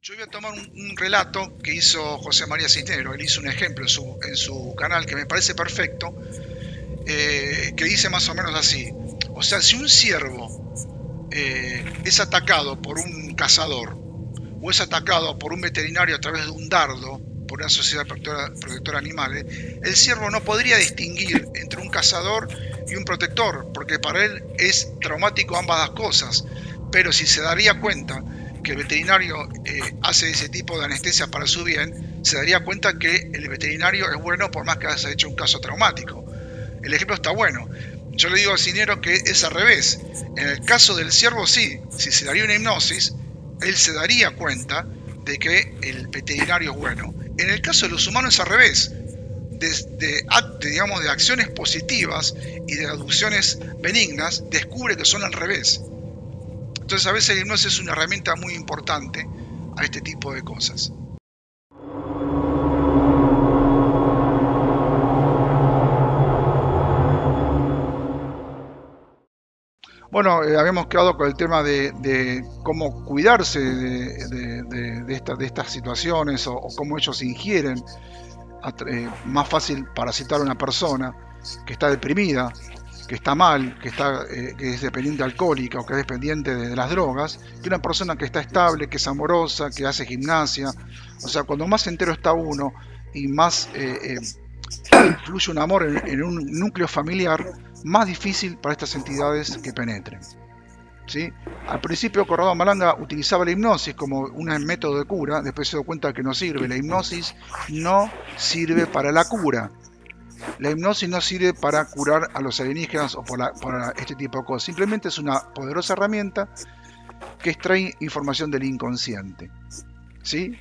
Yo voy a tomar un relato que hizo José María Cisneros. Él hizo un ejemplo en su canal que me parece perfecto, que dice más o menos así. O sea, si un ciervo es atacado por un cazador o es atacado por un veterinario a través de un dardo, por una sociedad protectora de animales, el ciervo no podría distinguir entre un cazador y un protector, porque para él es traumático ambas las cosas. Pero si se daría cuenta que el veterinario hace ese tipo de anestesia para su bien, se daría cuenta que el veterinario es bueno por más que haya hecho un caso traumático. El ejemplo está bueno. Yo le digo al Cisneros que es al revés. En el caso del ciervo sí, si se daría una hipnosis, él se daría cuenta de que el veterinario es bueno. En el caso de los humanos es al revés. Digamos, de acciones positivas y de aducciones benignas, descubre que son al revés. Entonces a veces la hipnosis es una herramienta muy importante a este tipo de cosas. Bueno, habíamos quedado con el tema de cómo cuidarse de estas situaciones o cómo ellos ingieren más fácil parasitar a una persona que está deprimida, que está mal, que es dependiente alcohólica o que es dependiente de las drogas, que una persona que está estable, que es amorosa, que hace gimnasia. O sea, cuando más entero está uno y más fluye un amor en un núcleo familiar, más difícil para estas entidades que penetren. ¿Sí? Al principio Corrado Malanga utilizaba la hipnosis como un método de cura, después se dio cuenta que no sirve. La hipnosis no sirve para la cura. La hipnosis no sirve para curar a los alienígenas o para este tipo de cosas. Simplemente es una poderosa herramienta que extrae información del inconsciente. ¿Sí?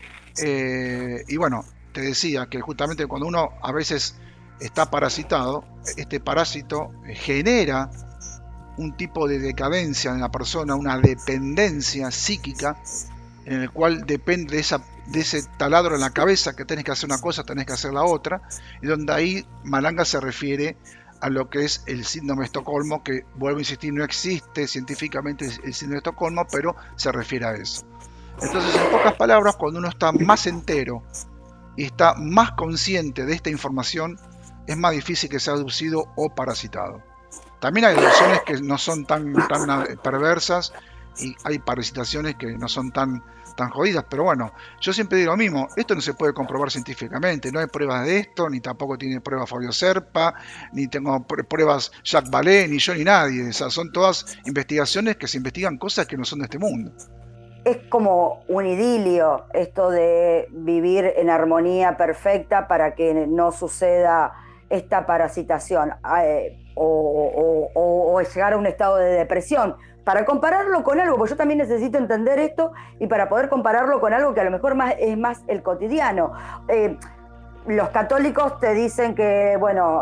Y bueno, te decía que justamente cuando uno a veces está parasitado, este parásito genera un tipo de decadencia en la persona, una dependencia psíquica, en el cual depende de ese taladro en la cabeza, que tenés que hacer una cosa, tenés que hacer la otra, y donde ahí Malanga se refiere a lo que es el síndrome de Estocolmo, que vuelvo a insistir, no existe científicamente el síndrome de Estocolmo, pero se refiere a eso. Entonces, en pocas palabras, cuando uno está más entero y está más consciente de esta información, es más difícil que sea abducido o parasitado. También hay adopciones que no son tan perversas y hay parasitaciones que no son tan jodidas, pero bueno, yo siempre digo lo mismo, esto no se puede comprobar científicamente, no hay pruebas de esto, ni tampoco tiene pruebas Fabio Serpa, ni tengo pruebas Jacques Vallée, ni yo ni nadie, o sea, son todas investigaciones que se investigan cosas que no son de este mundo. Es como un idilio esto de vivir en armonía perfecta para que no suceda esta parasitación o llegar a un estado de depresión. Para compararlo con algo, porque yo también necesito entender esto y para poder compararlo con algo que a lo mejor es más el cotidiano. Los católicos te dicen que, bueno,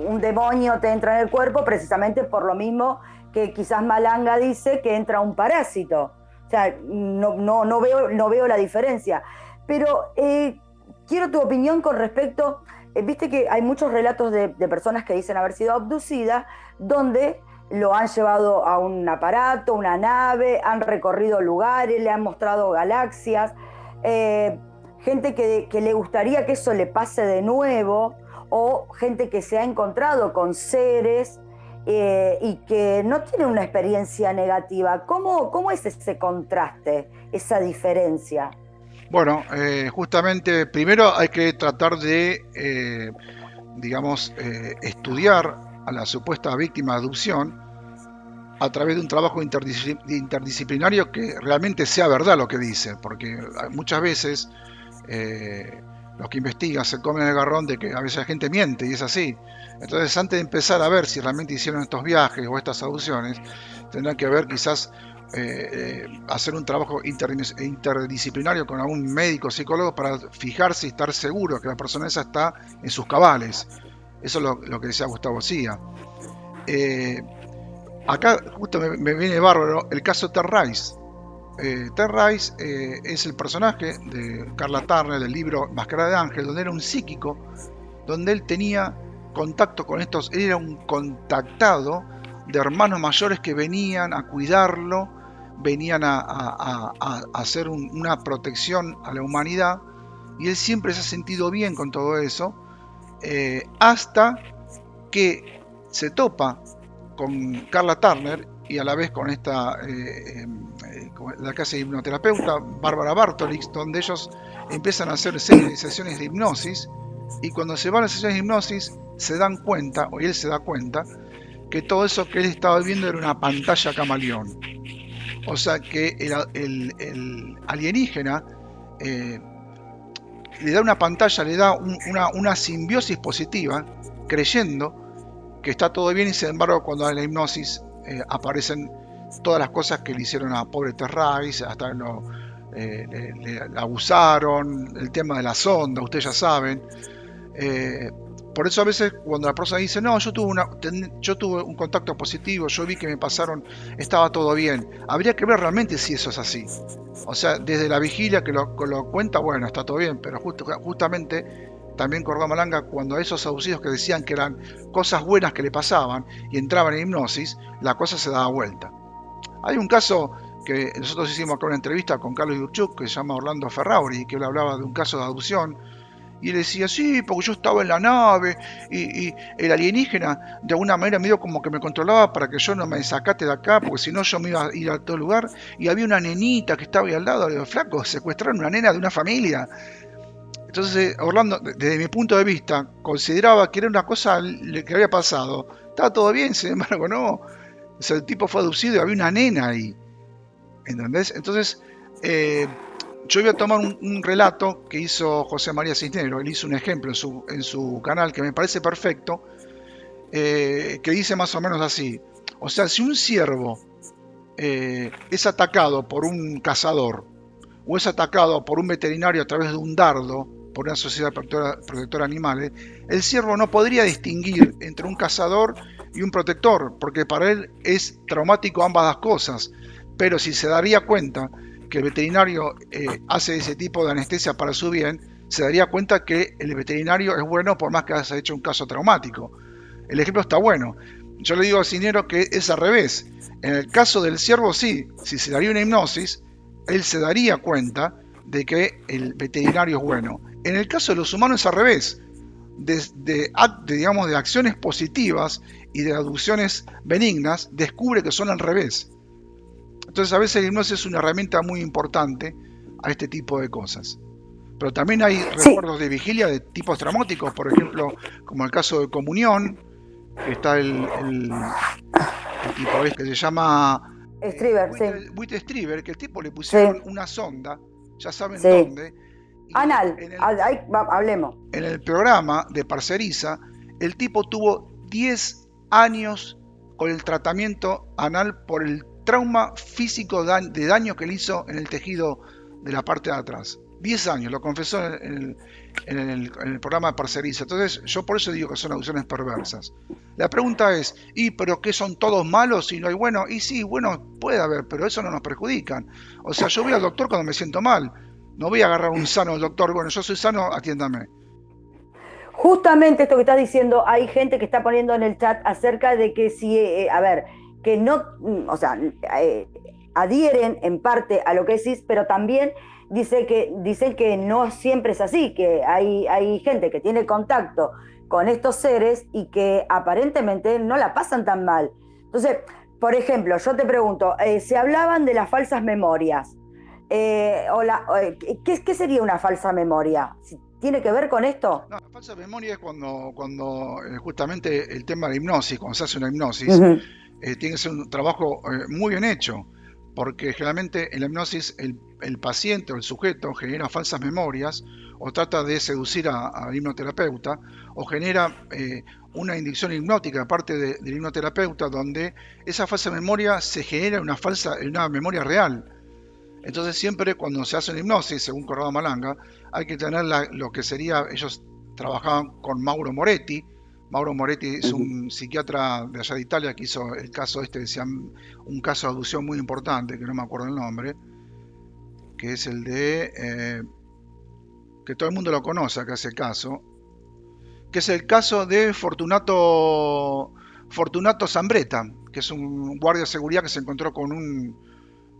un demonio te entra en el cuerpo precisamente por lo mismo que quizás Malanga dice que entra un parásito. O sea, no veo la diferencia. Pero quiero tu opinión con respecto, viste que hay muchos relatos de personas que dicen haber sido abducidas, donde lo han llevado a un aparato, una nave, han recorrido lugares, le han mostrado galaxias. Gente que le gustaría que eso le pase de nuevo, o gente que se ha encontrado con seres y que no tiene una experiencia negativa. ¿Cómo es ese contraste, esa diferencia? Bueno, justamente primero hay que tratar de, digamos, estudiar a la supuesta víctima de adopción a través de un trabajo interdisciplinario que realmente sea verdad lo que dice, porque muchas veces los que investigan se comen el garrón de que a veces la gente miente y es así. Entonces, antes de empezar a ver si realmente hicieron estos viajes o estas adopciones, tendrán que ver quizás hacer un trabajo interdisciplinario con algún médico, psicólogo, para fijarse y estar seguro que la persona esa está en sus cabales. Eso es lo que decía Gustavo Cía. Eh, Acá justo me viene bárbaro el caso de Ted Rice. Ted Rice es el personaje de Carla Turner del libro Máscara de Ángel, donde era un psíquico, donde él tenía contacto con estos, él era un contactado de hermanos mayores que venían a cuidarlo, venían a hacer una protección a la humanidad, y él siempre se ha sentido bien con todo eso, hasta que se topa con Carla Turner y a la vez con la casa de hipnoterapeuta Bárbara Bartolix, donde ellos empiezan a hacer sesiones de hipnosis, y cuando se van a las sesiones de hipnosis se dan cuenta, o él se da cuenta, que todo eso que él estaba viendo era una pantalla camaleón. O sea que el alienígena le da una pantalla, le da una simbiosis positiva, creyendo que está todo bien, y sin embargo cuando hay la hipnosis aparecen todas las cosas que le hicieron a pobre Terrais, hasta le abusaron, el tema de la sonda, ustedes ya saben. Por eso a veces cuando la persona dice, no, yo tuve un contacto positivo, yo vi que me pasaron, estaba todo bien, habría que ver realmente si eso es así. O sea, desde la vigilia que lo cuenta, bueno, está todo bien, pero justamente también Cordón Malanga, cuando a esos abusivos que decían que eran cosas buenas que le pasaban y entraban en hipnosis, la cosa se daba vuelta. Hay un caso que nosotros hicimos acá una entrevista con Carlos Yurchuk, que se llama Orlando Ferrauri, que él hablaba de un caso de abducción, y él decía, sí, porque yo estaba en la nave y el alienígena de alguna manera medio como que me controlaba para que yo no me desacate de acá, porque si no yo me iba a ir a todo lugar, y había una nenita que estaba ahí al lado, de flaco, secuestraron una nena de una familia. Entonces Orlando, desde mi punto de vista, consideraba que era una cosa que había pasado. Estaba todo bien, sin embargo no. O sea, el tipo fue abducido y había una nena ahí. ¿Entendés? Entonces, yo voy a tomar un relato que hizo José María Cisneros. Él hizo un ejemplo en su canal que me parece perfecto, que dice más o menos así. O sea, si un ciervo es atacado por un cazador, o es atacado por un veterinario a través de un dardo, por una sociedad protectora de animales, el ciervo no podría distinguir entre un cazador y un protector, porque para él es traumático ambas las cosas. Pero si se daría cuenta que el veterinario hace ese tipo de anestesia para su bien, se daría cuenta que el veterinario es bueno por más que haya hecho un caso traumático. El ejemplo está bueno. Yo le digo a Cisneros que es al revés. En el caso del ciervo sí, si se daría una hipnosis, él se daría cuenta de que el veterinario es bueno. En el caso de los humanos es al revés. Digamos, de acciones positivas y de aducciones benignas, descubre que son al revés. Entonces a veces la hipnosis es una herramienta muy importante a este tipo de cosas. Pero también hay recuerdos de vigilia de tipos traumáticos, por ejemplo, como el caso de Comunión, que está el tipo que se llama Buitre Strieber, que el tipo le pusieron una sonda, ya saben dónde. Anal, hablemos. En el programa de Parceriza, el tipo tuvo 10 años con el tratamiento anal por el trauma físico de daño que le hizo en el tejido de la parte de atrás. 10 años, lo confesó en el programa de Parceriza. Entonces, yo por eso digo que son adicciones perversas. La pregunta es, ¿pero qué son todos malos y no hay buenos? Y sí, bueno, puede haber, pero eso no nos perjudican. O sea, yo voy al doctor cuando me siento mal. No voy a agarrar un sano del doctor, bueno, yo soy sano, atiéndame. Justamente esto que estás diciendo, hay gente que está poniendo en el chat acerca de que si, que no, o sea, adhieren en parte a lo que decís, pero también dicen que no siempre es así, que hay gente que tiene contacto con estos seres y que aparentemente no la pasan tan mal. Entonces, por ejemplo, yo te pregunto, se hablaban de las falsas memorias. ¿Qué sería una falsa memoria? ¿Tiene que ver con esto? No, la falsa memoria es cuando justamente el tema de la hipnosis, cuando se hace una hipnosis, tiene que ser un trabajo muy bien hecho, porque generalmente en la hipnosis el paciente o el sujeto genera falsas memorias, o trata de seducir al hipnoterapeuta, o genera una inducción hipnótica de parte del hipnoterapeuta, donde esa falsa memoria se genera en una memoria real. Entonces siempre cuando se hace una hipnosis, según Corrado Malanga, hay que tener lo que sería, ellos trabajaban con Mauro Moretti. Mauro Moretti es un psiquiatra de allá de Italia que hizo el caso decían, un caso de abducción muy importante, que no me acuerdo el nombre, que es el de, que todo el mundo lo conoce acá ese caso, que es el caso de Fortunato Zambretta, que es un guardia de seguridad que se encontró con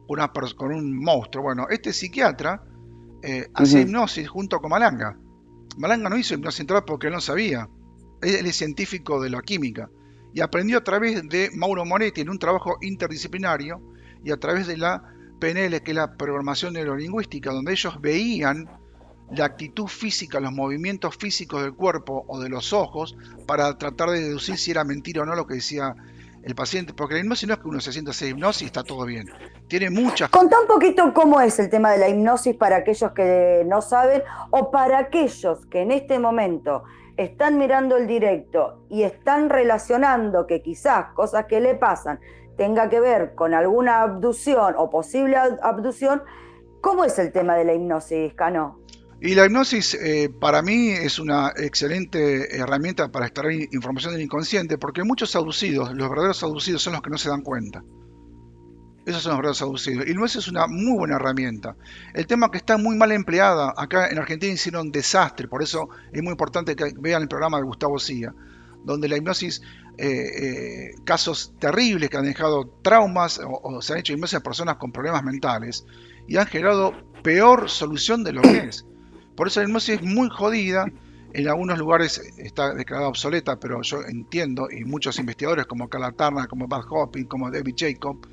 con un monstruo. Bueno, este psiquiatra hacía Ujú. hipnosis junto con Malanga. Malanga no hizo hipnosis central porque él no sabía. Él es científico de la química y aprendió a través de Mauro Moretti en un trabajo interdisciplinario y a través de la PNL, que es la programación neurolingüística, donde ellos veían la actitud física, los movimientos físicos del cuerpo o de los ojos para tratar de deducir si era mentira o no lo que decía el paciente, porque la hipnosis no es que uno se sienta a hacer hipnosis y está todo bien. Tiene muchas... Contá un poquito cómo es el tema de la hipnosis para aquellos que no saben o para aquellos que en este momento están mirando el directo y están relacionando que quizás cosas que le pasan tenga que ver con alguna abducción o posible abducción. ¿Cómo es el tema de la hipnosis, Cano? Y la hipnosis para mí es una excelente herramienta para extraer información del inconsciente, porque muchos abducidos, los verdaderos abducidos son los que no se dan cuenta. Esos son los verdaderos abducidos. Y la hipnosis es una muy buena herramienta. El tema que está muy mal empleada, acá en Argentina hicieron un desastre, por eso es muy importante que vean el programa de Gustavo Cía, donde la hipnosis, casos terribles que han dejado traumas o se han hecho hipnosis a personas con problemas mentales y han generado peor solución de lo que es. Por eso la hipnosis es muy jodida. En algunos lugares está declarada obsoleta, pero yo entiendo, y muchos investigadores como Carla Turner, como Bud Hopping, como David Jacob,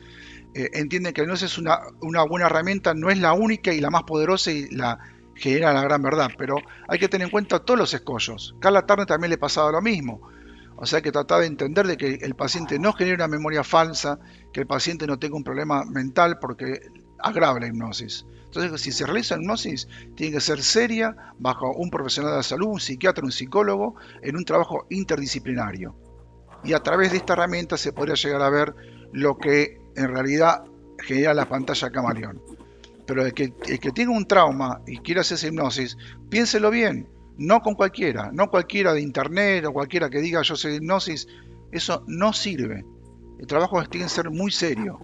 entienden que la hipnosis es una buena herramienta, no es la única y la más poderosa y la genera la gran verdad, pero hay que tener en cuenta todos los escollos. Carla Turner también le pasaba lo mismo. O sea, hay que tratar de entender de que el paciente no genere una memoria falsa, que el paciente no tenga un problema mental porque agrava la hipnosis. Entonces, si se realiza hipnosis, tiene que ser seria, bajo un profesional de la salud, un psiquiatra, un psicólogo, en un trabajo interdisciplinario. Y a través de esta herramienta se podría llegar a ver lo que en realidad genera la pantalla camaleón. Pero el que tiene un trauma y quiere hacerse hipnosis, piénselo bien, no con cualquiera, no cualquiera de internet o cualquiera que diga yo soy hipnosis, eso no sirve. El trabajo tiene que ser muy serio.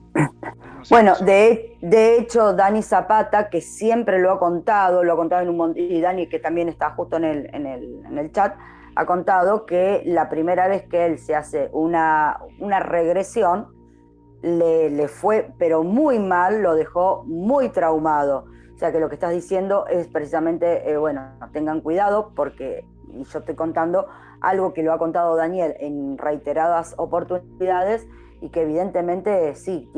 Bueno, de hecho, Dani Zapata, que siempre lo ha contado en un montón, y Dani, que también está justo en el chat, ha contado que la primera vez que él se hace una regresión, le fue, pero muy mal, lo dejó muy traumado. O sea que lo que estás diciendo es precisamente, bueno, tengan cuidado porque, y yo estoy contando algo que lo ha contado Daniel en reiteradas oportunidades y que evidentemente sí,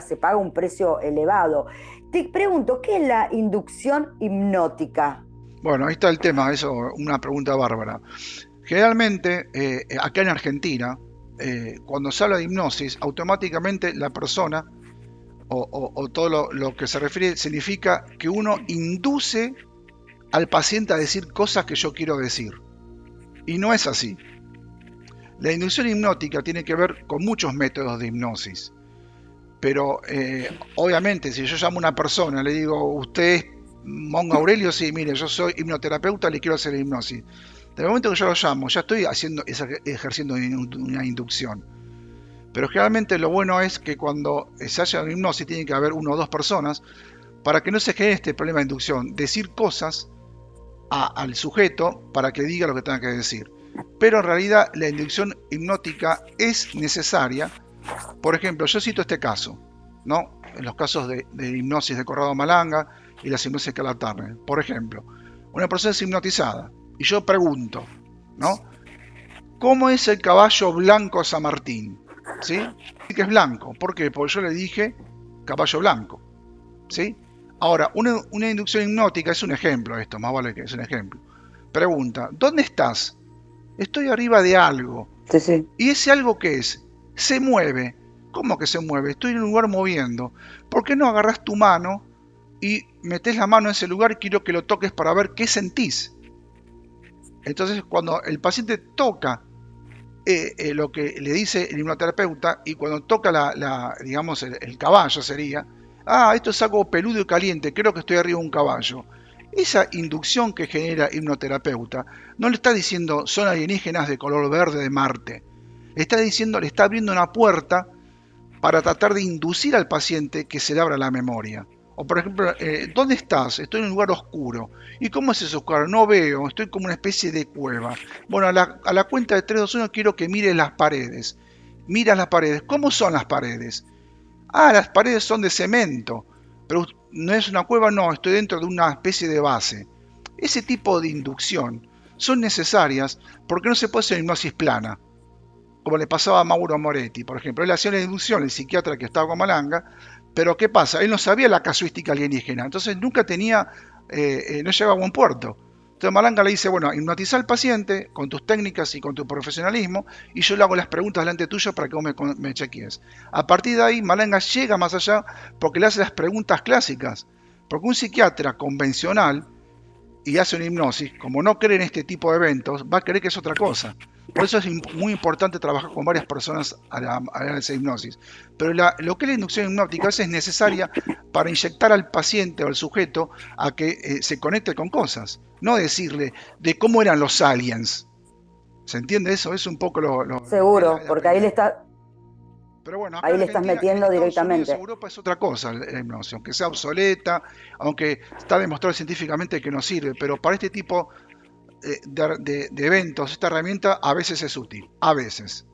se paga un precio elevado. Te pregunto, ¿qué es la inducción hipnótica? Bueno, ahí está el tema, eso, una pregunta bárbara. Generalmente, acá en Argentina, cuando se habla de hipnosis, automáticamente la persona o todo lo que se refiere significa que uno induce al paciente a decir cosas que yo quiero decir. Y no es así. La inducción hipnótica tiene que ver con muchos métodos de hipnosis. Pero obviamente si yo llamo a una persona, le digo, usted es Mongo Aurelio, sí, mire, yo soy hipnoterapeuta, le quiero hacer hipnosis. Desde el momento que yo lo llamo, ya estoy ejerciendo una inducción. Pero generalmente lo bueno es que cuando se haya una hipnosis tiene que haber una o dos personas para que no se genere este problema de inducción. Decir cosas al sujeto para que diga lo que tenga que decir. Pero en realidad la inducción hipnótica es necesaria. Por ejemplo, yo cito este caso, ¿no? En los casos de hipnosis de Corrado Malanga y las hipnosis de Carla Turner. Por ejemplo, una persona es hipnotizada y yo pregunto, ¿no? ¿Cómo es el caballo blanco San Martín? ¿Sí? Que es blanco. ¿Por qué? Porque yo le dije caballo blanco. ¿Sí? Ahora, una inducción hipnótica es un ejemplo esto, más vale que es un ejemplo. Pregunta, ¿dónde estás? Estoy arriba de algo. Sí, sí. ¿Y ese algo qué es? Se mueve. ¿Cómo que se mueve? Estoy en un lugar moviendo. ¿Por qué no agarras tu mano y metes la mano en ese lugar y quiero que lo toques para ver qué sentís? Entonces, cuando el paciente toca lo que le dice el hipnoterapeuta y cuando toca digamos, el caballo sería, esto es algo peludo y caliente, creo que estoy arriba de un caballo. Esa inducción que genera el hipnoterapeuta no le está diciendo son alienígenas de color verde de Marte. Le está diciendo, le está abriendo una puerta para tratar de inducir al paciente que se le abra la memoria. O por ejemplo, ¿dónde estás? Estoy en un lugar oscuro. ¿Y cómo es eso oscuro? No veo, estoy como una especie de cueva. Bueno, a la cuenta de 3, 2, 1 quiero que mires las paredes. Mira las paredes. ¿Cómo son las paredes? Ah, las paredes son de cemento, pero no es una cueva, no, estoy dentro de una especie de base. Ese tipo de inducción son necesarias porque no se puede hacer hipnosis plana, como le pasaba a Mauro Moretti, por ejemplo. Él hacía la inducción, el psiquiatra que estaba con Malanga, pero ¿qué pasa? Él no sabía la casuística alienígena, entonces nunca tenía, no llegaba a buen puerto. Entonces Malanga le dice, bueno, hipnotiza al paciente con tus técnicas y con tu profesionalismo y yo le hago las preguntas delante tuyo para que vos me chequees. A partir de ahí Malanga llega más allá porque le hace las preguntas clásicas. Porque un psiquiatra convencional y hace una hipnosis, como no cree en este tipo de eventos, va a creer que es otra cosa. Por eso es muy importante trabajar con varias personas a esa hipnosis. Pero lo que es la inducción hipnótica a veces es necesaria para inyectar al paciente o al sujeto a que se conecte con cosas. No decirle de cómo eran los aliens. ¿Se entiende eso? Es un poco lo que es Seguro, la porque ahí pelea. le está, Pero bueno, acá ahí en le estás Argentina, en metiendo Estados Unidos, directamente. Europa es otra cosa la hipnosis, aunque sea obsoleta, aunque está demostrado científicamente que no sirve, pero para este tipo de eventos, esta herramienta a veces es útil, a veces.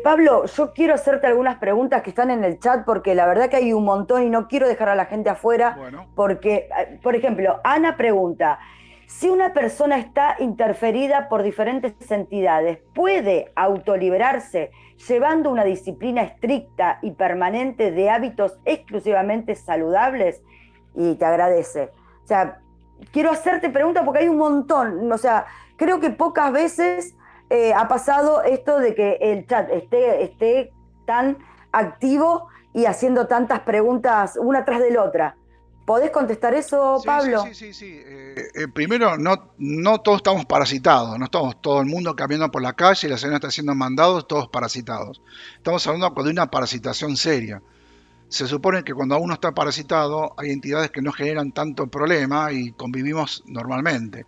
Pablo, yo quiero hacerte algunas preguntas que están en el chat porque la verdad que hay un montón y no quiero dejar a la gente afuera Bueno, porque, por ejemplo, Ana pregunta, si una persona está interferida por diferentes entidades, ¿puede autoliberarse llevando una disciplina estricta y permanente de hábitos exclusivamente saludables? Y te agradece. O sea, quiero hacerte preguntas porque hay un montón. O sea, creo que pocas veces ha pasado esto de que el chat esté tan activo y haciendo tantas preguntas una tras de la otra. ¿Podés contestar eso, sí, sí, sí, Pablo? sí, sí. Primero, no todos estamos parasitados, no estamos todo el mundo caminando por la calle y la señora está haciendo mandados, todos parasitados. Estamos hablando de una parasitación seria. Se supone que cuando uno está parasitado hay entidades que no generan tanto problema y convivimos normalmente.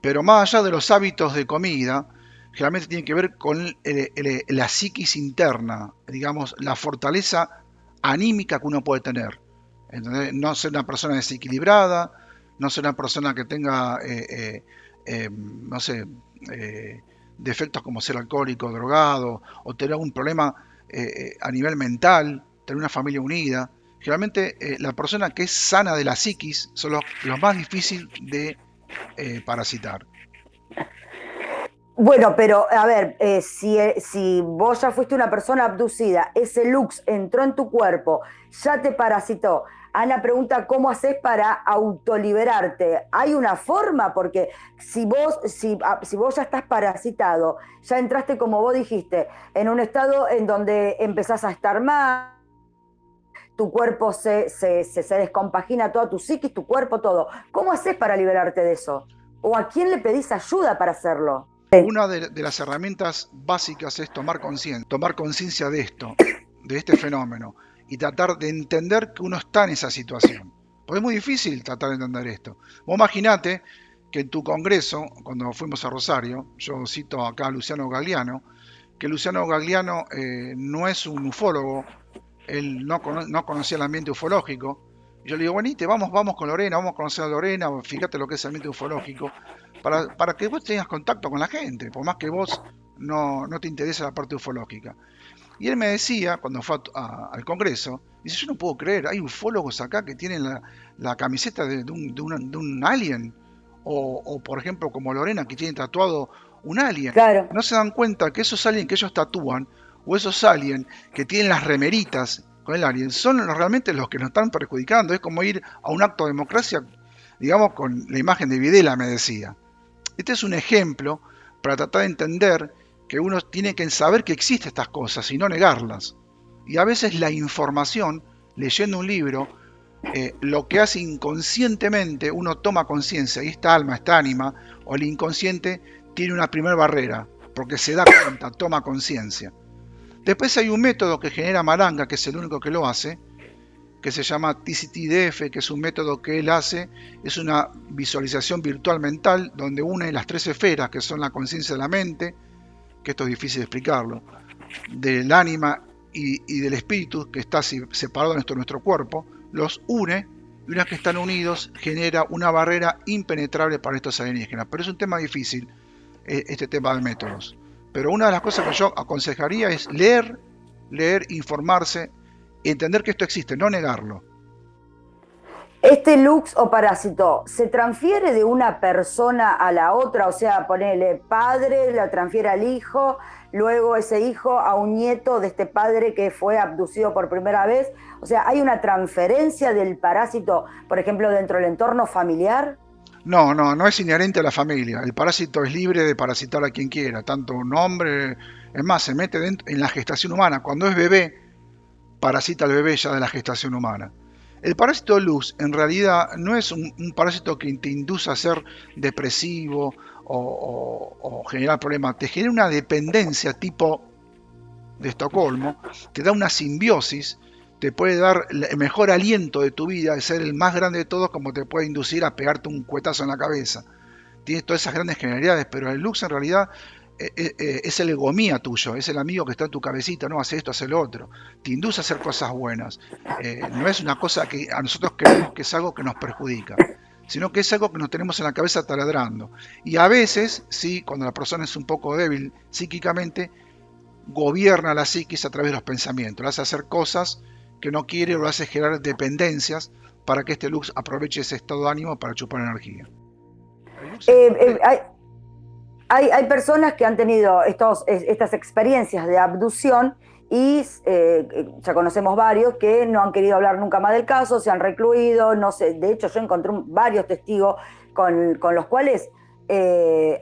Pero más allá de los hábitos de comida, generalmente tiene que ver con la psiquis interna, digamos, la fortaleza anímica que uno puede tener. ¿Entendés? No ser una persona desequilibrada, no ser una persona que tenga, no sé, defectos como ser alcohólico, drogado, o tener algún problema a nivel mental, tener una familia unida. Generalmente la persona que es sana de la psiquis son los más difíciles de parasitar. Bueno, pero a ver, si vos ya fuiste una persona abducida, ese lux entró en tu cuerpo, ya te parasitó. Ana pregunta cómo haces para autoliberarte. ¿Hay una forma? Porque si vos ya estás parasitado, ya entraste, como vos dijiste, en un estado en donde empezás a estar mal, tu cuerpo se descompagina, toda tu psiquis, tu cuerpo, todo. ¿Cómo haces para liberarte de eso? ¿O a quién le pedís ayuda para hacerlo? Una de las herramientas básicas es tomar conciencia de esto, de este fenómeno, y tratar de entender que uno está en esa situación. Porque es muy difícil tratar de entender esto. Vos imaginate que en tu congreso, cuando fuimos a Rosario, yo cito acá a Luciano Gagliano, que Luciano Gagliano no es un ufólogo, él no conocía el ambiente ufológico. Yo le digo, venite, vamos con Lorena, vamos a conocer a Lorena, fíjate lo que es el ambiente ufológico, para que vos tengas contacto con la gente, por más que vos no te interese la parte ufológica. Y él me decía, cuando fue al Congreso, dice, yo no puedo creer, hay ufólogos acá que tienen la camiseta de un alien, o por ejemplo como Lorena que tiene tatuado un alien. Claro. No se dan cuenta que esos aliens que ellos tatúan, o esos aliens que tienen las remeritas con el alien, son realmente los que nos están perjudicando. Es como ir a un acto de democracia, digamos, con la imagen de Videla, me decía. Este es un ejemplo para tratar de entender que uno tiene que saber que existen estas cosas y no negarlas. Y a veces la información, leyendo un libro, lo que hace inconscientemente, uno toma conciencia y esta alma, esta ánima, o el inconsciente, tiene una primera barrera, porque se da cuenta, toma conciencia. Después hay un método que genera Malanga, que es el único que lo hace, que se llama TCTDF, que es un método que él hace, es una visualización virtual mental donde une las tres esferas, que son la conciencia de la mente, que esto es difícil de explicarlo, del ánima y del espíritu, que está separado de nuestro cuerpo, los une, y una vez que están unidos genera una barrera impenetrable para estos alienígenas. Pero es un tema difícil, este tema de métodos. Pero una de las cosas que yo aconsejaría es leer, informarse, entender que esto existe, no negarlo. ¿Este lux o parásito se transfiere de una persona a la otra? O sea, ponele padre, lo transfiere al hijo, luego ese hijo a un nieto de este padre que fue abducido por primera vez. O sea, ¿hay una transferencia del parásito, por ejemplo, dentro del entorno familiar? No, no, no es inherente a la familia. El parásito es libre de parasitar a quien quiera, tanto un hombre, es más, se mete en la gestación humana. Cuando es bebé, parasita al bebé ya de la gestación humana. El parásito luz en realidad no es un parásito que te induce a ser depresivo o generar problemas, te genera una dependencia tipo de Estocolmo, te da una simbiosis, te puede dar el mejor aliento de tu vida, de ser el más grande de todos, como te puede inducir a pegarte un cuetazo en la cabeza. Tienes todas esas grandes generalidades, pero el Lux en realidad es el egomía tuyo, es el amigo que está en tu cabecita, no, hace esto, hace lo otro, te induce a hacer cosas buenas. No es una cosa que a nosotros creemos que es algo que nos perjudica, sino que es algo que nos tenemos en la cabeza taladrando. Y a veces, sí, cuando la persona es un poco débil psíquicamente, gobierna la psiquis a través de los pensamientos, lo hace hacer cosas que no quiere o lo hace generar dependencias para que este Lux aproveche ese estado de ánimo para chupar energía. El Lux es libre. Hay personas que han tenido estas experiencias de abducción y ya conocemos varios que no han querido hablar nunca más del caso, se han recluido, no sé, de hecho yo encontré varios testigos con los cuales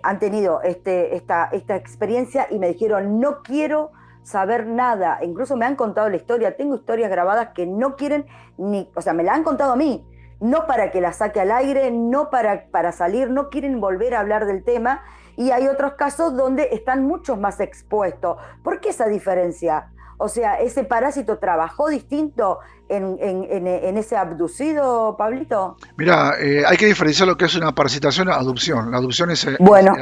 han tenido esta experiencia y me dijeron, no quiero saber nada, incluso me han contado la historia, tengo historias grabadas que no quieren ni, o sea, me la han contado a mí, no para que la saque al aire, no para salir, no quieren volver a hablar del tema, y hay otros casos donde están muchos más expuestos. ¿Por qué esa diferencia? O sea, ¿ese parásito trabajó distinto en ese abducido, Pablito? Mira, hay que diferenciar lo que es una parasitación a adopción. La adopción es Bueno,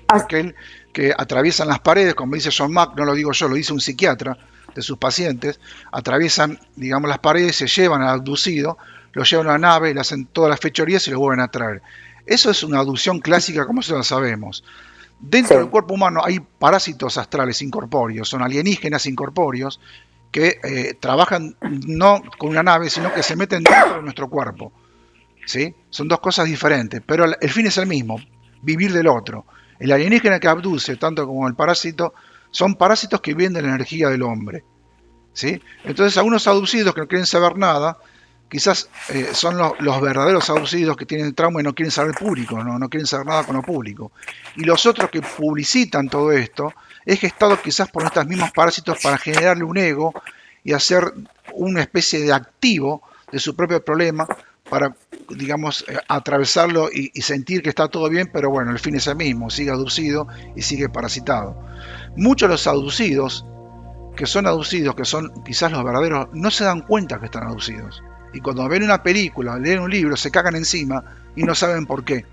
aquel que atraviesan las paredes, como dice John Mack, no lo digo yo, lo dice un psiquiatra de sus pacientes, atraviesan, digamos, las paredes, se llevan al abducido, lo llevan a una nave, le hacen todas las fechorías y lo vuelven a traer. Eso es una adopción clásica como nosotros sabemos. Dentro del sí. cuerpo humano hay parásitos astrales incorpóreos, son alienígenas incorpóreos que trabajan no con una nave, sino que se meten dentro de nuestro cuerpo. ¿Sí? Son dos cosas diferentes, pero el fin es el mismo, vivir del otro. El alienígena que abduce, tanto como el parásito, son parásitos que viven de la energía del hombre. ¿Sí? Entonces, algunos abducidos que no quieren saber nada, quizás son los verdaderos abducidos que tienen trauma y no quieren saber público, no quieren saber nada con lo público. Y los otros que publicitan todo esto, es gestado quizás por estos mismos parásitos para generarle un ego y hacer una especie de activo de su propio problema para, digamos, atravesarlo y sentir que está todo bien, pero bueno, el fin es el mismo, sigue abducido y sigue parasitado. Muchos de los abducidos, que son quizás los verdaderos, no se dan cuenta que están abducidos. Y cuando ven una película, leen un libro, se cagan encima y no saben por qué.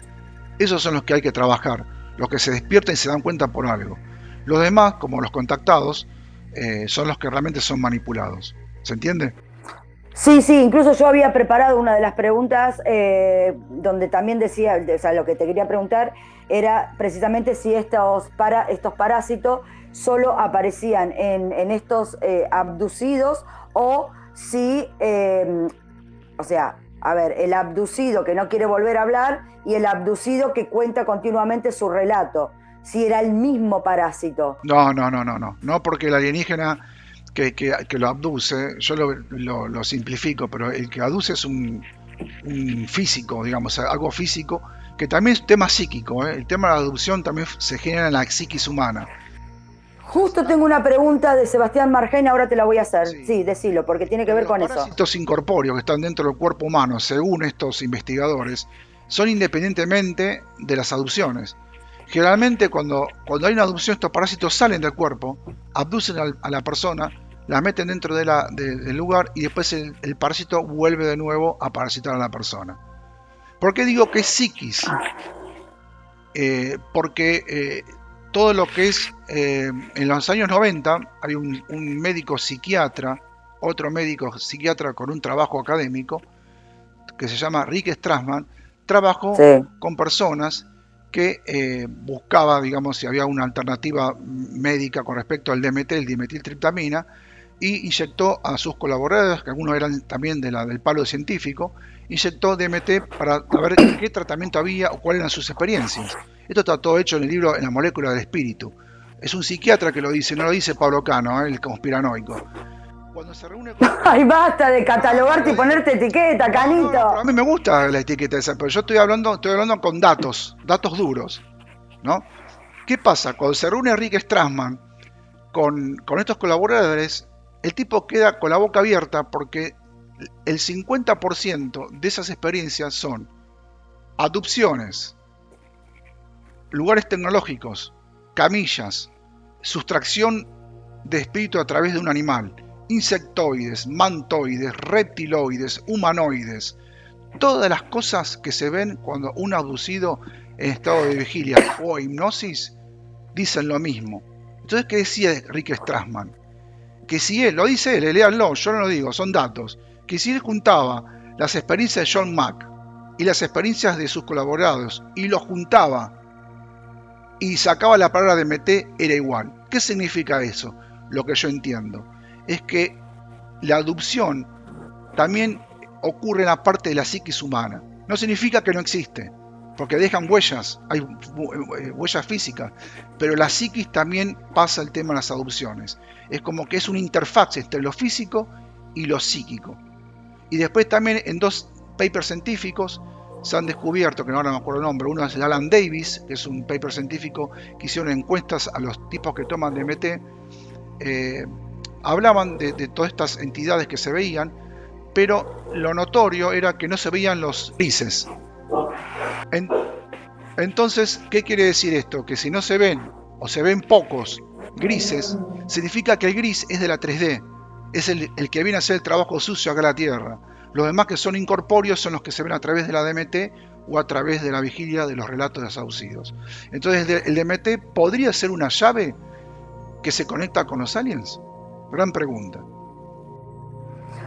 Esos son los que hay que trabajar, los que se despiertan y se dan cuenta por algo. Los demás, como los contactados, son los que realmente son manipulados. ¿Se entiende? Sí, sí, incluso yo había preparado una de las preguntas donde también decía, o sea, lo que te quería preguntar era precisamente si estos parásitos solo aparecían en estos abducidos o si, o sea, a ver, el abducido que no quiere volver a hablar y el abducido que cuenta continuamente su relato, si era el mismo parásito. No, no, no, no, no. No porque el alienígena que lo abduce, yo lo simplifico, pero el que abduce es un físico, digamos, algo físico, que también es tema psíquico, ¿eh? El tema de la abducción también se genera en la psiquis humana. Justo tengo una pregunta de Sebastián Margen, ahora te la voy a hacer. Sí. Sí, decilo, porque tiene que ver Los con eso. parásitos incorpóreos que están dentro del cuerpo humano, según estos investigadores, son independientemente de las adopciones. Generalmente cuando hay una adopción, estos parásitos salen del cuerpo, abducen a la persona, la meten dentro del lugar y después el parásito vuelve de nuevo a parasitar a la persona. ¿Por qué digo que es psiquis? Porque todo lo que es, en los años 90, hay un médico psiquiatra, otro médico psiquiatra con un trabajo académico, que se llama Rick Strassman, trabajó Sí. con personas que buscaba, digamos, si había una alternativa médica con respecto al DMT, el dimetiltriptamina, y inyectó a sus colaboradores, que algunos eran también del palo científico, inyectó DMT para ver qué tratamiento había o cuáles eran sus experiencias. Esto está todo hecho en el libro En la molécula del espíritu. Es un psiquiatra que lo dice, no lo dice Pablo Cano, el conspiranoico. Cuando se reúne con... Ay, basta de catalogarte y ponerte etiqueta, Canito. Pero a mí me gusta la etiqueta esa, pero yo estoy hablando con datos duros, ¿no? ¿Qué pasa? Cuando se reúne Rick Strassman con estos colaboradores, el tipo queda con la boca abierta porque el 50% de esas experiencias son abducciones, lugares tecnológicos, camillas, sustracción de espíritu a través de un animal, insectoides, mantoides, reptiloides, humanoides, todas las cosas que se ven cuando un abducido en estado de vigilia o hipnosis dicen lo mismo. Entonces, ¿qué decía Rick Strassman? Que si él, lo dice él, léanlo, yo no lo digo, son datos, que si él juntaba las experiencias de John Mack y las experiencias de sus colaboradores y los juntaba y sacaba la palabra de DMT, era igual. ¿Qué significa eso? Lo que yo entiendo es que la abducción también ocurre en la parte de la psiquis humana. No significa que no existe, porque dejan huellas, hay huellas físicas, pero la psiquis también pasa el tema de las abducciones. Es como que es una interfaz entre lo físico y lo psíquico. Y después también en dos papers científicos se han descubierto, que ahora no me acuerdo el nombre, uno es de Alan Davis, que es un paper científico que hicieron encuestas a los tipos que toman DMT, hablaban de todas estas entidades que se veían, pero lo notorio era que no se veían los grises. Entonces, ¿qué quiere decir esto? Que si no se ven, o se ven pocos grises, significa que el gris es de la 3D, es el que viene a hacer el trabajo sucio acá en la Tierra. Los demás que son incorpóreos son los que se ven a través de la DMT o a través de la vigilia de los relatos de abducidos. Entonces, ¿el DMT podría ser una llave que se conecta con los aliens? Gran pregunta.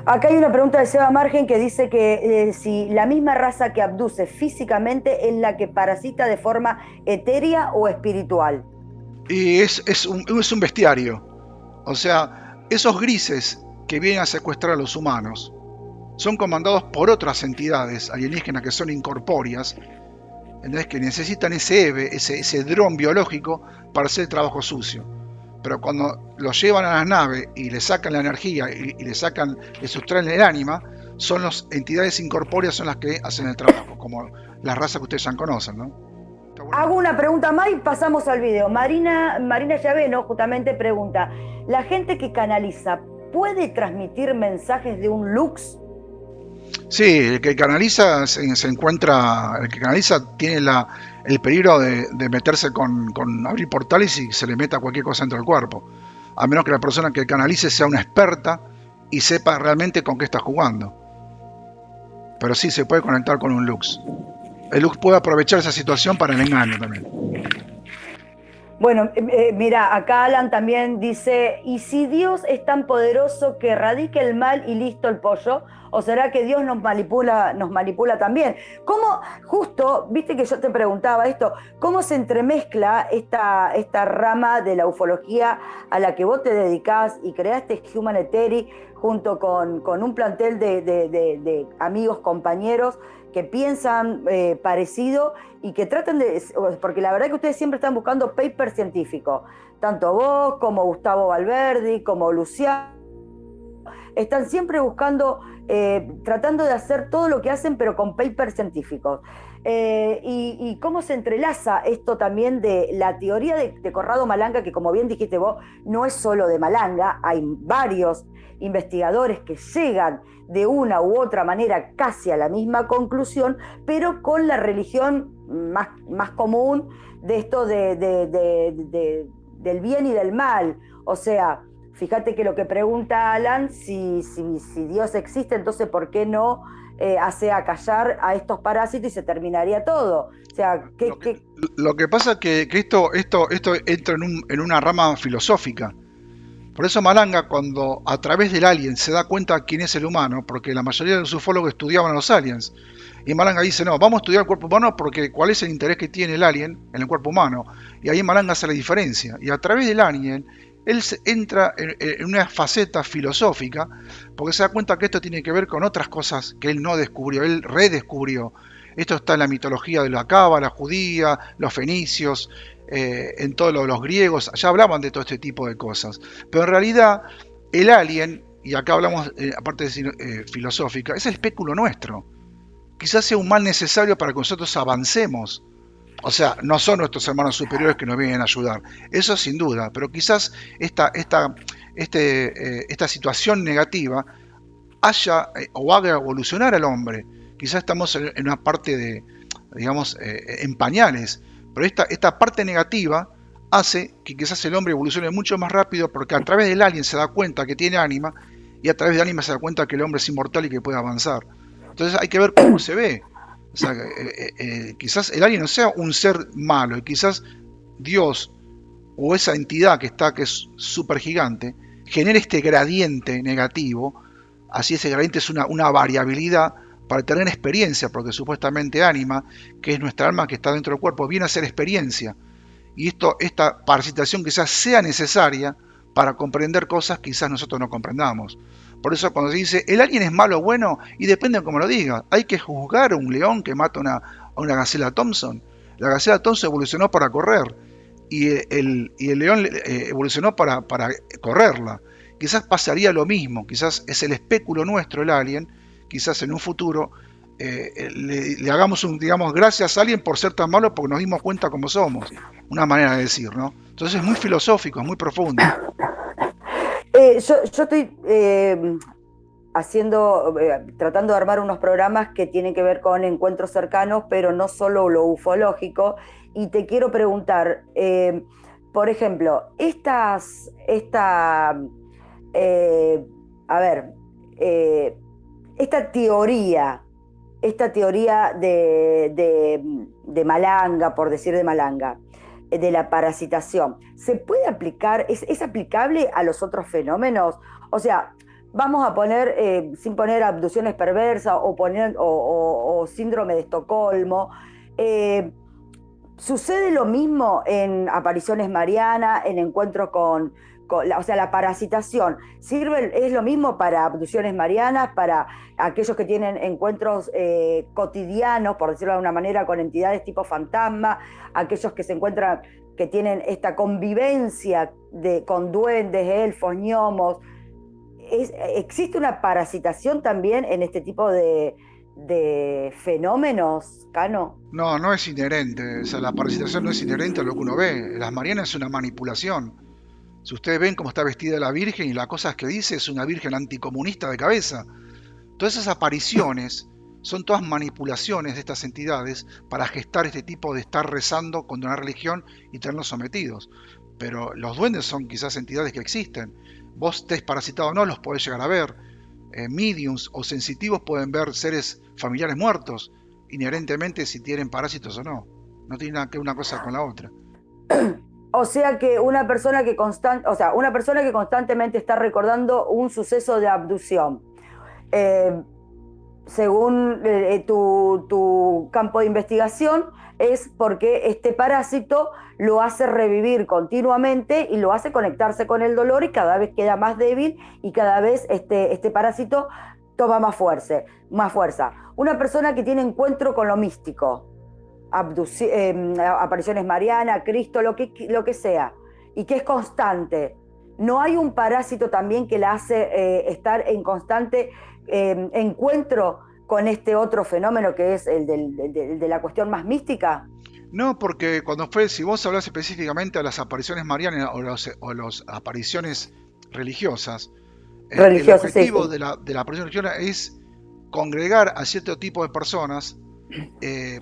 Acá hay una pregunta de Seba Margen que dice que si la misma raza que abduce físicamente es la que parasita de forma etérea o espiritual. Y es un bestiario. O sea, esos grises que vienen a secuestrar a los humanos son comandados por otras entidades alienígenas que son incorpóreas, que necesitan ese EVE, ese dron biológico para hacer el trabajo sucio. Pero cuando los llevan a las naves y le sacan la energía y le sustraen el ánima, son las entidades incorpóreas son las que hacen el trabajo, como las razas que ustedes ya conocen, ¿no? Bueno. Hago una pregunta más y pasamos al video. Marina Llaveno justamente pregunta, ¿la gente que canaliza puede transmitir mensajes de un lux? Sí, el que canaliza tiene el peligro de meterse con abrir portales y se le meta cualquier cosa dentro del cuerpo. A menos que la persona que canalice sea una experta y sepa realmente con qué está jugando. Pero sí, se puede conectar con un lux. El lux puede aprovechar esa situación para el engaño también. Bueno, mira, acá Alan también dice, ¿y si Dios es tan poderoso que erradique el mal y listo el pollo? ¿O será que Dios nos manipula también? ¿Cómo, justo, viste que yo te preguntaba esto, cómo se entremezcla esta rama de la ufología a la que vos te dedicás y creaste Human Eteri junto con un plantel de amigos, compañeros que piensan parecido y que tratan de... Porque la verdad que ustedes siempre están buscando papers científicos. Tanto vos, como Gustavo Valverdi, como Luciano. Están siempre buscando, tratando de hacer todo lo que hacen, pero con papers científicos. Y cómo se entrelaza esto también de la teoría de Corrado Malanga, que como bien dijiste vos, no es solo de Malanga, hay varios investigadores que llegan de una u otra manera casi a la misma conclusión, pero con la religión más común de esto del bien y del mal. O sea, fíjate que lo que pregunta Alan, si Dios existe, entonces ¿por qué no hace acallar a estos parásitos y se terminaría todo? O sea, lo que pasa es que esto entra en una rama filosófica. Por eso Malanga, cuando a través del alien se da cuenta quién es el humano, porque la mayoría de los ufólogos estudiaban a los aliens, y Malanga dice, no, vamos a estudiar el cuerpo humano porque cuál es el interés que tiene el alien en el cuerpo humano. Y ahí Malanga hace la diferencia. Y a través del alien, él entra en una faceta filosófica, porque se da cuenta que esto tiene que ver con otras cosas que él no descubrió, él redescubrió. Esto está en la mitología de la cábala judía, los fenicios, en todos los griegos, ya hablaban de todo este tipo de cosas. Pero en realidad, el alien, y acá hablamos, aparte de filosófica, es el espéculo nuestro. Quizás sea un mal necesario para que nosotros avancemos. O sea, no son nuestros hermanos superiores que nos vienen a ayudar. Eso sin duda. Pero quizás esta situación negativa haya o haga evolucionar al hombre. Quizás estamos en una parte de, digamos, en pañales. Pero esta parte negativa hace que quizás el hombre evolucione mucho más rápido porque a través del alien se da cuenta que tiene ánima y a través del ánima se da cuenta que el hombre es inmortal y que puede avanzar. Entonces hay que ver cómo se ve. O sea, quizás el alien no sea un ser malo y quizás Dios o esa entidad que es súper gigante genere este gradiente negativo. Así ese gradiente es una variabilidad para tener experiencia, porque supuestamente ánima, que es nuestra alma que está dentro del cuerpo, viene a ser experiencia. Y esta parasitación quizás sea necesaria para comprender cosas que quizás nosotros no comprendamos. Por eso cuando se dice, ¿el alien es malo o bueno? Y depende de cómo lo diga. Hay que juzgar a un león que mata a una gacela Thompson. La gacela Thompson evolucionó para correr y el león evolucionó para correrla. Quizás pasaría lo mismo, quizás es el espéculo nuestro, el alien, quizás en un futuro le hagamos digamos, gracias a alguien por ser tan malo porque nos dimos cuenta cómo somos. Una manera de decir, ¿no? Entonces es muy filosófico, es muy profundo. Yo estoy tratando de armar unos programas que tienen que ver con encuentros cercanos, pero no solo lo ufológico. Y te quiero preguntar, por ejemplo, a ver, esta teoría de Malanga, por decir de Malanga, de la parasitación, ¿se puede aplicar, es aplicable a los otros fenómenos? O sea, vamos a poner, sin poner abducciones perversas o síndrome de Estocolmo, ¿sucede lo mismo en apariciones marianas, en encuentros o sea, la parasitación es lo mismo para abducciones marianas, para aquellos que tienen encuentros cotidianos, por decirlo de alguna manera, con entidades tipo fantasma, aquellos que se encuentran, que tienen esta convivencia con duendes, elfos, gnomos? ¿Existe una parasitación también en este tipo de fenómenos, Cano? No, no es inherente. O sea, la parasitación no es inherente a lo que uno ve. Las marianas es una manipulación. Si ustedes ven cómo está vestida la Virgen y las cosas que dice, es una Virgen anticomunista de cabeza. Todas esas apariciones son todas manipulaciones de estas entidades para gestar este tipo de estar rezando contra una religión y tenerlos sometidos. Pero los duendes son quizás entidades que existen. Vos estés parasitado o no, los podés llegar a ver. Mediums o sensitivos pueden ver seres familiares muertos, inherentemente si tienen parásitos o no. No tiene nada que ver una cosa con la otra. O sea que una persona que constantemente está recordando un suceso de abducción, según tu campo de investigación, es porque este parásito lo hace revivir continuamente y lo hace conectarse con el dolor y cada vez queda más débil y cada vez este parásito toma más fuerza. Una persona que tiene encuentro con lo místico, apariciones marianas, Cristo, lo que sea, y que es constante, ¿no hay un parásito también que la hace estar en constante encuentro con este otro fenómeno que es el de la cuestión más mística? No, porque si vos hablas específicamente de las apariciones marianas o las apariciones religiosas, el objetivo Sí. de la aparición religiosa es congregar a cierto tipo de personas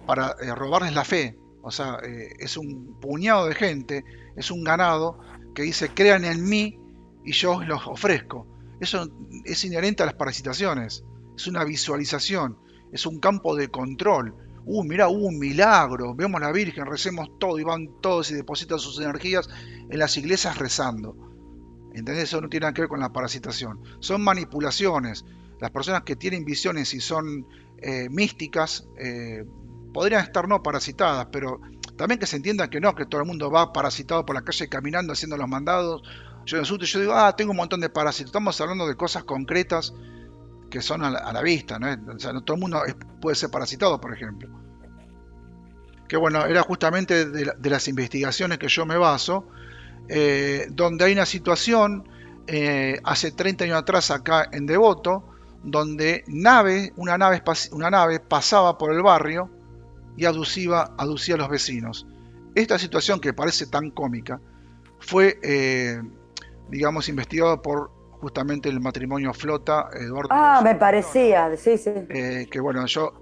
para robarles la fe. O sea, es un puñado de gente, es un ganado que dice, crean en mí y yo os los ofrezco. Eso es inherente a las parasitaciones, es una visualización, es un campo de control. Mirá, hubo un milagro, vemos a la Virgen, recemos todo y van todos y depositan sus energías en las iglesias rezando. ¿Entendés? Eso no tiene nada que ver con la parasitación. Son manipulaciones. Las personas que tienen visiones y son místicas podrían estar no parasitadas, pero también que se entienda que no, que todo el mundo va parasitado por la calle caminando haciendo los mandados yo me asusto y yo digo, tengo un montón de parásitos. Estamos hablando de cosas concretas que son a la vista, ¿no? O sea, no todo el mundo puede ser parasitado, por ejemplo. Que bueno, era justamente de las investigaciones que yo me baso, donde hay una situación hace 30 años atrás acá en Devoto, donde una nave pasaba por el barrio y aducía a los vecinos. Esta situación que parece tan cómica fue, digamos, investigado por justamente el matrimonio Flota, Eduardo Grosso Me y Fiona, parecía, sí, sí. que bueno, yo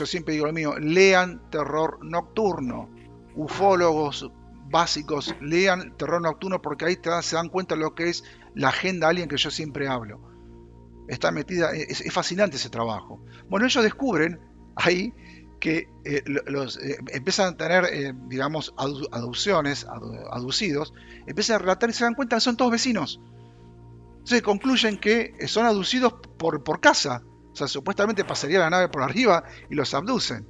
siempre digo lo mío, lean Terror Nocturno, ufólogos básicos, lean Terror Nocturno porque ahí se dan cuenta de lo que es la agenda alien que yo siempre hablo. Está metida, es fascinante ese trabajo. Bueno, ellos descubren ahí que empiezan a tener, digamos, aducidos, empiezan a relatar y se dan cuenta que son todos vecinos. Entonces concluyen que son aducidos por casa. O sea, supuestamente pasaría la nave por arriba y los abducen.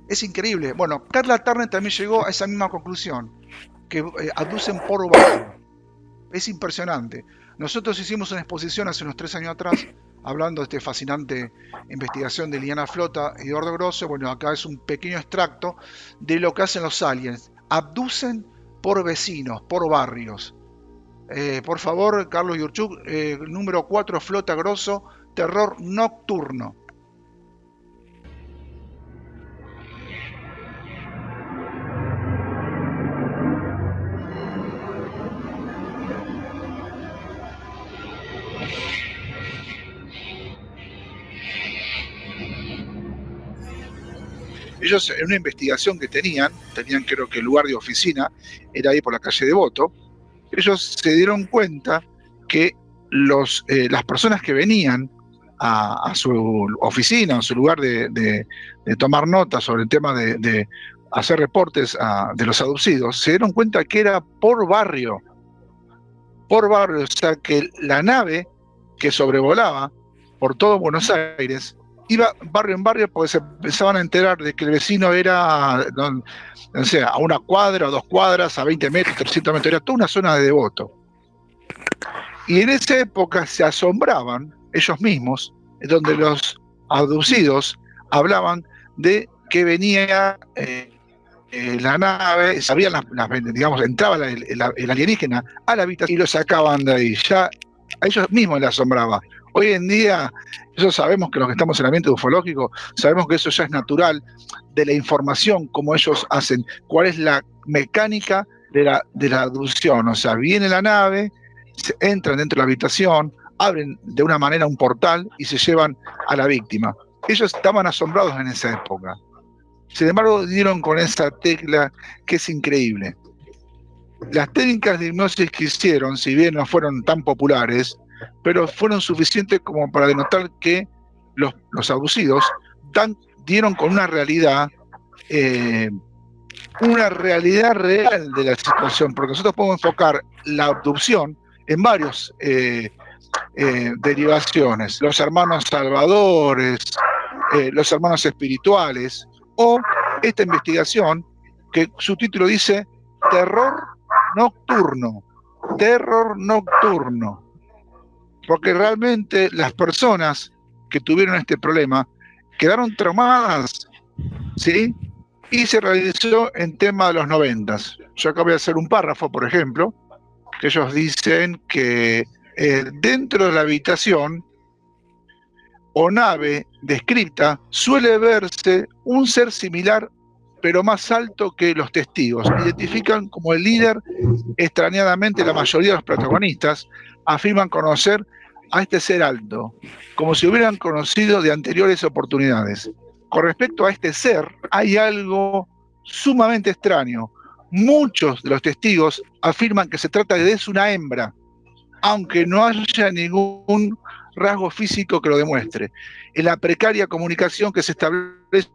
Es increíble. Bueno, Carla Turner también llegó a esa misma conclusión, que abducen por barrio. Es impresionante. Nosotros hicimos una exposición hace unos 3 años atrás, hablando de esta fascinante investigación de Liliana Flota y Eduardo Grosso. Bueno, acá es un pequeño extracto de lo que hacen los aliens. Abducen por vecinos, por barrios. Por favor, Carlos Yurchuk, número 4, Flota Grosso, Terror Nocturno. Ellos, en una investigación que tenían creo que el lugar de oficina era ahí por la calle Devoto. Ellos se dieron cuenta que las personas que venían a su oficina, a su lugar de tomar notas sobre el tema de hacer reportes de los abducidos, se dieron cuenta que era por barrio, o sea que la nave que sobrevolaba por todo Buenos Aires iba barrio en barrio porque se empezaban a enterar de que el vecino era, no sé, a 1 cuadra, a 2 cuadras, a 20 metros, 300 metros, era toda una zona de Devoto. Y en esa época se asombraban ellos mismos, donde los abducidos hablaban de que venía la nave, sabían digamos, entraba el alienígena a la habitación y lo sacaban de ahí. Ya a ellos mismos les asombraba. Hoy en día, eso sabemos que los que estamos en el ambiente ufológico, sabemos que eso ya es natural de la información, como ellos hacen, cuál es la mecánica de la abducción. O sea, viene la nave, entran dentro de la habitación, abren de una manera un portal y se llevan a la víctima. Ellos estaban asombrados en esa época. Sin embargo, dieron con esa tecla que es increíble. Las técnicas de hipnosis que hicieron, si bien no fueron tan populares, pero fueron suficientes como para denotar que los abducidos dieron con una realidad real de la situación, porque nosotros podemos enfocar la abducción en varios derivaciones, los hermanos salvadores, los hermanos espirituales, o esta investigación que su título dice Terror Nocturno, porque realmente las personas que tuvieron este problema quedaron traumadas, ¿sí? Y se realizó en tema de los 90. Yo acá voy a hacer un párrafo, por ejemplo, que ellos dicen que dentro de la habitación o nave descrita suele verse un ser similar pero más alto que los testigos. Identifican como el líder. Extrañadamente, la mayoría de los protagonistas afirman conocer a este ser alto, como si hubieran conocido de anteriores oportunidades. Con respecto a este ser, hay algo sumamente extraño. Muchos de los testigos afirman que se trata de una hembra, aunque no haya ningún rasgo físico que lo demuestre. En la precaria comunicación que se establece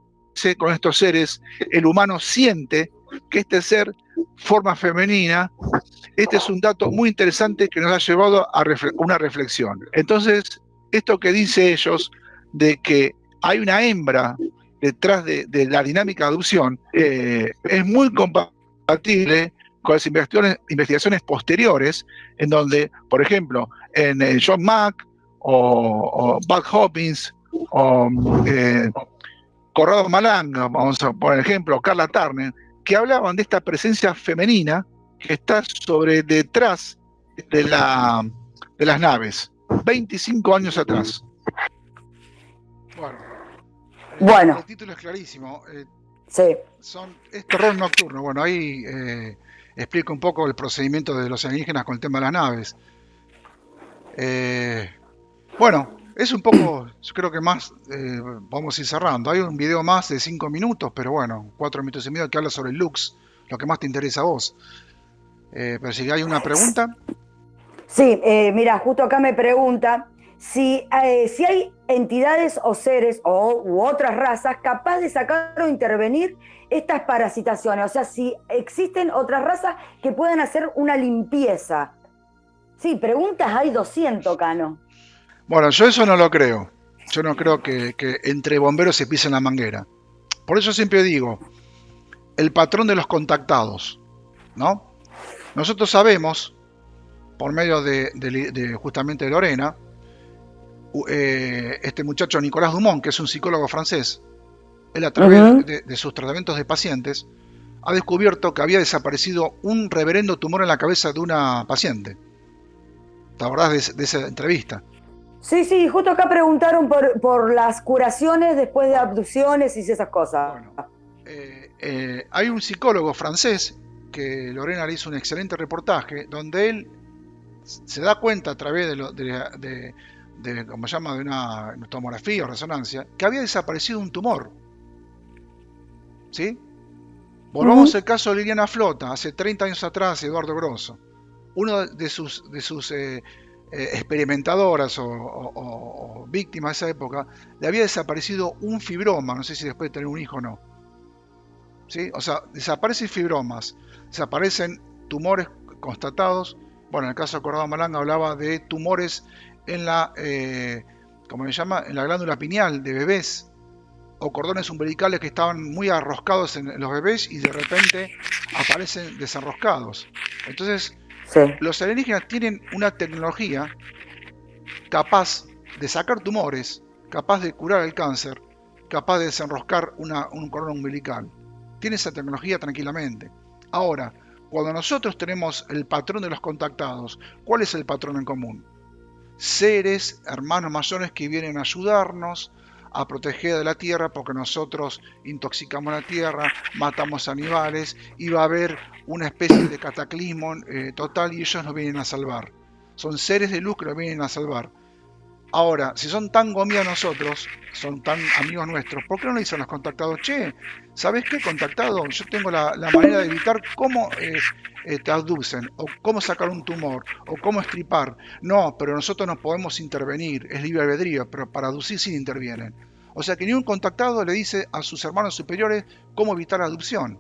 con estos seres, el humano siente que este ser forma femenina. Este es un dato muy interesante que nos ha llevado a una reflexión. Entonces, esto que dice ellos de que hay una hembra detrás de la dinámica de adopción es muy compatible con las investigaciones posteriores, en donde, por ejemplo, en John Mack o Bud Hopkins o Corrado Malanga, vamos a poner ejemplo, Carla Turner, que hablaban de esta presencia femenina que está detrás de las naves, 25 años atrás. Bueno, Bueno. El título es clarísimo. Sí. Es terror nocturno. Bueno, ahí explico un poco el procedimiento de los alienígenas con el tema de las naves. Bueno, es un poco, yo creo que más, vamos a ir cerrando. Hay un video más de 5 minutos, pero bueno, 4 minutos y medio que habla sobre el Lux, lo que más te interesa a vos. Pero si hay una pregunta. Sí, mira, justo acá me pregunta si hay entidades o seres u otras razas capaz de sacar o intervenir estas parasitaciones. O sea, si existen otras razas que puedan hacer una limpieza. Sí, preguntas hay 200, Cano. Bueno, yo eso no lo creo. Yo no creo que entre bomberos se pisen la manguera. Por eso siempre digo, el patrón de los contactados, ¿no? Nosotros sabemos, por medio de justamente Lorena, este muchacho Nicolás Dumont, que es un psicólogo francés, él a través de sus tratamientos de pacientes, ha descubierto que había desaparecido un reverendo tumor en la cabeza de una paciente. ¿Te acordás de esa entrevista? Sí, justo acá preguntaron por las curaciones después de abducciones y esas cosas. Bueno, hay un psicólogo francés que Lorena le hizo un excelente reportaje donde él se da cuenta a través ¿cómo se llama?, de una tomografía o resonancia, que había desaparecido un tumor. ¿Sí? Volvamos al caso de Liliana Flota, hace 30 años atrás, Eduardo Grosso. Uno de sus experimentadoras o víctimas de esa época, le había desaparecido un fibroma, no sé si después de tener un hijo o no. ¿Sí? O sea, desaparecen fibromas, desaparecen tumores constatados. Bueno, en el caso de Corrado Malanga hablaba de tumores en ¿cómo se llama?, en la glándula pineal de bebés, o cordones umbilicales que estaban muy arroscados en los bebés y de repente aparecen desenroscados. Entonces, sí, los alienígenas tienen una tecnología capaz de sacar tumores, capaz de curar el cáncer, capaz de desenroscar un cordón umbilical. Tiene esa tecnología tranquilamente. Ahora, cuando nosotros tenemos el patrón de los contactados, ¿cuál es el patrón en común? Seres, hermanos mayores que vienen a ayudarnos a proteger de la tierra porque nosotros intoxicamos la tierra, matamos animales y va a haber una especie de cataclismo total y ellos nos vienen a salvar. Son seres de luz que nos vienen a salvar. Ahora, si son tan gomias nosotros, son tan amigos nuestros, ¿por qué no le dicen a los contactados? Che, ¿sabes qué, contactado? Yo tengo la manera de evitar cómo te abducen, o cómo sacar un tumor, o cómo estripar. No, pero nosotros no podemos intervenir, es libre albedrío, pero para abducir sí intervienen. O sea que ni un contactado le dice a sus hermanos superiores cómo evitar la abducción.